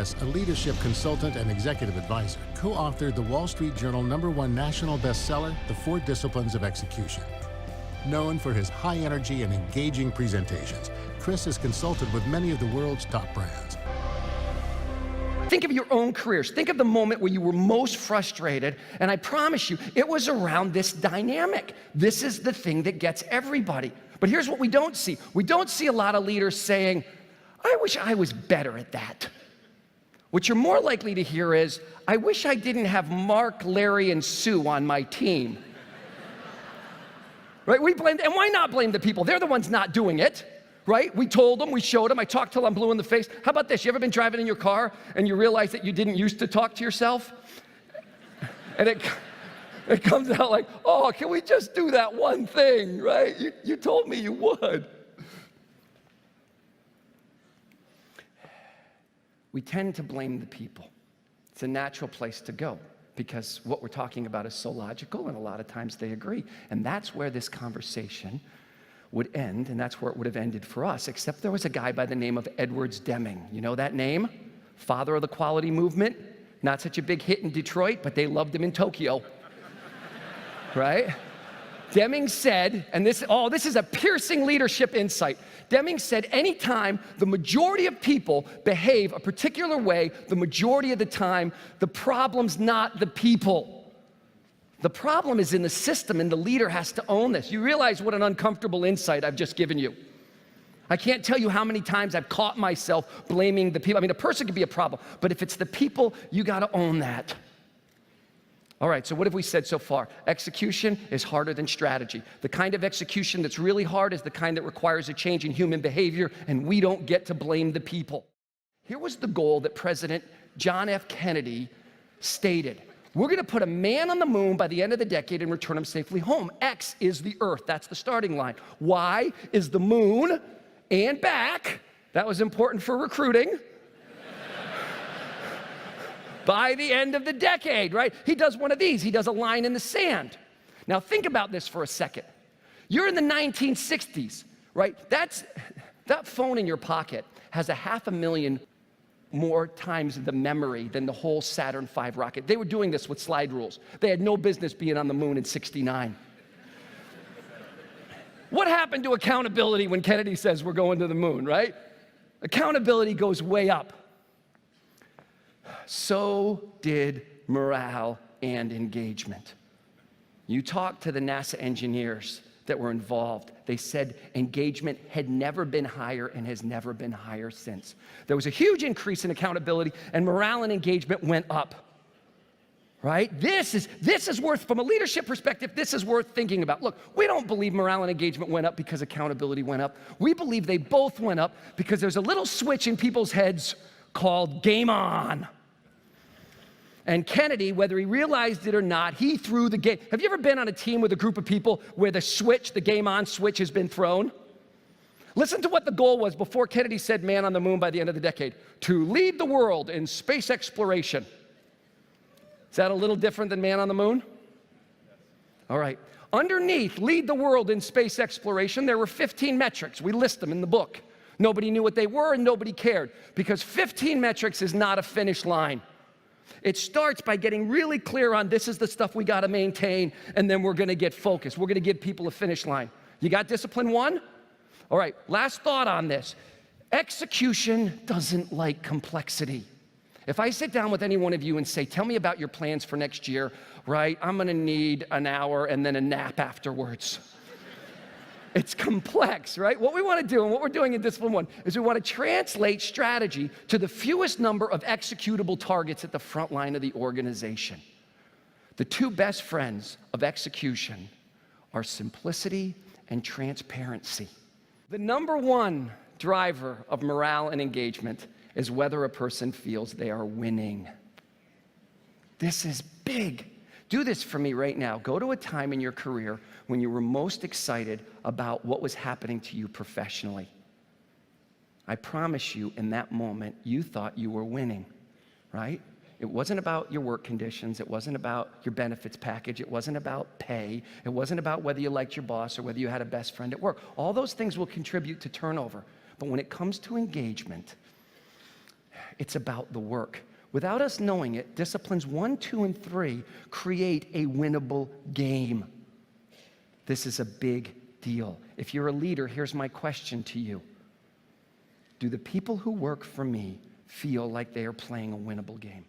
Chris, a leadership consultant and executive advisor, co-authored the Wall Street Journal #1 national bestseller, The 4 Disciplines of Execution. Known for his high energy and engaging presentations, Chris has consulted with many of the world's top brands. Think of your own careers. Think of the moment where you were most frustrated, and I promise you, it was around this dynamic. This is the thing that gets everybody. But here's what we don't see. We don't see a lot of leaders saying, I wish I was better at that. What you're more likely to hear is, I wish I didn't have Mark, Larry, and Sue on my team. Right? We blame, and why not blame the people? They're the ones not doing it. Right? We told them, we showed them, I talked till I'm blue in the face. How about this? You ever been driving in your car and you realize that you didn't used to talk to yourself? And it comes out like, oh, can we just do that one thing, right? You told me you would. We tend to blame the people. It's a natural place to go because what we're talking about is so logical and a lot of times they agree. And that's where this conversation would end, and that's where it would have ended for us, except there was a guy by the name of Edwards Deming. You know that name? Father of the quality movement. Not such a big hit in Detroit, but they loved him in Tokyo. Right? Deming said, and this is a piercing leadership insight. Deming said, anytime the majority of people behave a particular way, the majority of the time, the problem's not the people. The problem is in the system, and the leader has to own this. You realize what an uncomfortable insight I've just given you. I can't tell you how many times I've caught myself blaming the people. I mean, a person can be a problem, but if it's the people, you gotta own that. All right, so what have we said so far? Execution is harder than strategy. The kind of execution that's really hard is the kind that requires a change in human behavior, and we don't get to blame the people. Here was the goal that President John F. Kennedy stated. We're gonna put a man on the moon by the end of the decade and return him safely home. X is the Earth, that's the starting line. Y is the moon and back. That was important for recruiting. By the end of the decade, right? He does one of these, he does a line in the sand. Now think about this for a second. You're in the 1960s, right? That phone in your pocket has 500,000 more times the memory than the whole Saturn V rocket. They were doing this with slide rules. They had no business being on the moon in '69. What happened to accountability when Kennedy says we're going to the moon, right? Accountability goes way up. So did morale and engagement. You talk to the NASA engineers that were involved. They said engagement had never been higher and has never been higher since. There was a huge increase in accountability and morale and engagement went up, right? This is worth, from a leadership perspective, this is worth thinking about. Look, we don't believe morale and engagement went up because accountability went up. We believe they both went up because there's a little switch in people's heads called game on. And Kennedy, whether he realized it or not, he threw the game. Have you ever been on a team with a group of people where the game on switch has been thrown? Listen to what the goal was before Kennedy said man on the moon by the end of the decade. To lead the world in space exploration. Is that a little different than man on the moon? All right. Underneath lead the world in space exploration, there were 15 metrics. We list them in the book. Nobody knew what they were and nobody cared because 15 metrics is not a finish line. It starts by getting really clear on this is the stuff we got to maintain, and then we're going to get focused. We're going to give people a finish line. You got discipline 1? All right, last thought on this. Execution doesn't like complexity. If I sit down with any one of you and say, tell me about your plans for next year, right? I'm going to need an hour and then a nap afterwards. It's complex, right? What we want to do, and what we're doing in Discipline 1, is we want to translate strategy to the fewest number of executable targets at the front line of the organization. The two best friends of execution are simplicity and transparency. The #1 driver of morale and engagement is whether a person feels they are winning. This is big. Do this for me right now. Go to a time in your career when you were most excited about what was happening to you professionally. I promise you, in that moment, you thought you were winning, right? It wasn't about your work conditions. It wasn't about your benefits package. It wasn't about pay. It wasn't about whether you liked your boss or whether you had a best friend at work. All those things will contribute to turnover. But when it comes to engagement, It's about the work. Without us knowing it, disciplines 1, 2, and 3 create a winnable game. This is a big deal. If you're a leader, here's my question to you. Do the people who work for me feel like they are playing a winnable game?